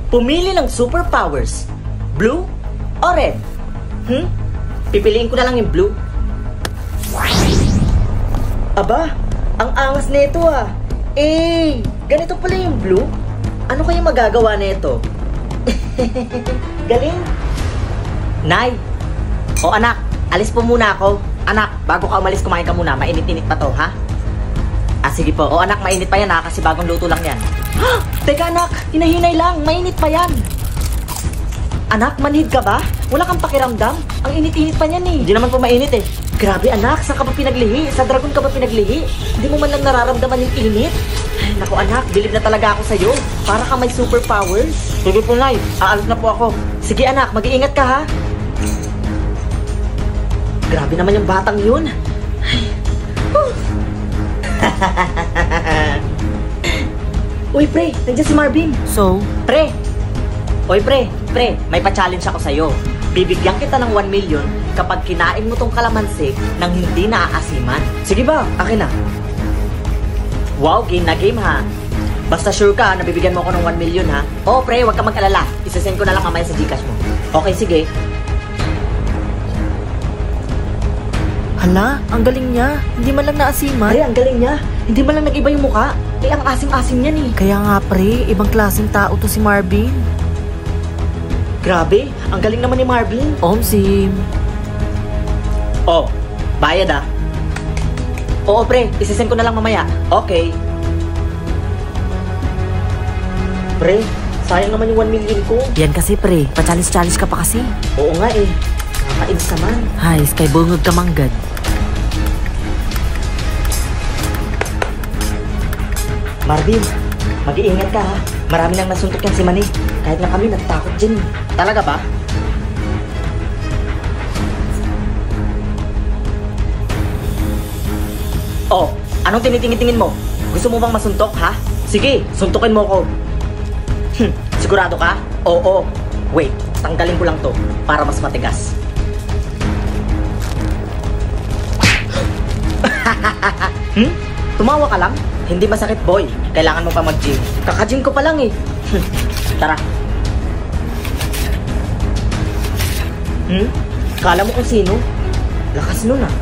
Pumili ng superpowers. Blue o red? Pipiliin ko na lang yung blue. Aba, ang angas nito ah. Ganito pala yung blue? Ano kaya magagawa nito? Galing. Nay. O anak, alis po muna ako. Anak, bago ka umalis, kumain ka muna. Mainit-init pa to, ha? Sige po. O anak, mainit pa yan ha, kasi bagong luto lang yan. Teka anak, hinahinay lang. Mainit pa yan. Anak, manhid ka ba? Wala kang pakiramdam? Ang init-init pa niyan eh. Hindi naman po mainit eh. Grabe anak, saan ka ba pinaglihi? Sa dragon ka ba pinaglihi? Hindi mo man lang nararamdaman yung init? Ay, naku anak, bilib na talaga ako sa'yo. Para ka may superpowers. Sige po Nay, aalis na po ako. Sige anak, mag-iingat ka ha. Grabe naman yung batang yun. Uy pre, nandiyan si Marvin. So? Pre! Oy pre, may pa-challenge ako sa'yo. Bibigyan kita ng 1 million kapag kinain mo tong kalamansi nang hindi naaasiman. Sige ba? Akin na. Wow, game na game ha. Basta sure ka na bibigyan mo ako ng 1 million ha. Oo pre, huwag ka mag-alala. Isasend ko na lang mamaya sa Gcash mo. Okay, sige. Hala, ang galing niya. Hindi man lang naasiman. Pre, ang galing niya. Hindi man lang nag-iba yung mukha. Ang asim-asim niyan eh. Kaya nga pre, ibang klaseng tao to si Marvin. Grabe, ang galing naman ni Marvin. Sim. Oh, bayad ah. Oo pre, isisend ko na lang mamaya. Okay. Pre, sayang naman yung 1 million ko. Yan kasi pre, pa-challenge ka pa kasi. Oo nga eh, nakakainis naman. Hay, kay bungog ka manggad. Marvin, mag-iingat ka ha. Marami nang nasuntok yan si Manny. Kahit na kami natatakot dyan. Talaga ba? Oh, anong tinitingin-tingin mo? Gusto mo bang masuntok ha? Sige, suntukin mo ko. Sigurado ka? Oo. Wait, tanggalin ko lang to para mas matigas. Tumawa ka lang? Hindi masakit boy. Kailangan mo pa mag-gym. Kaka-gym ko pa lang eh. Tara. Kala mo kung sino? Lakas nun ah.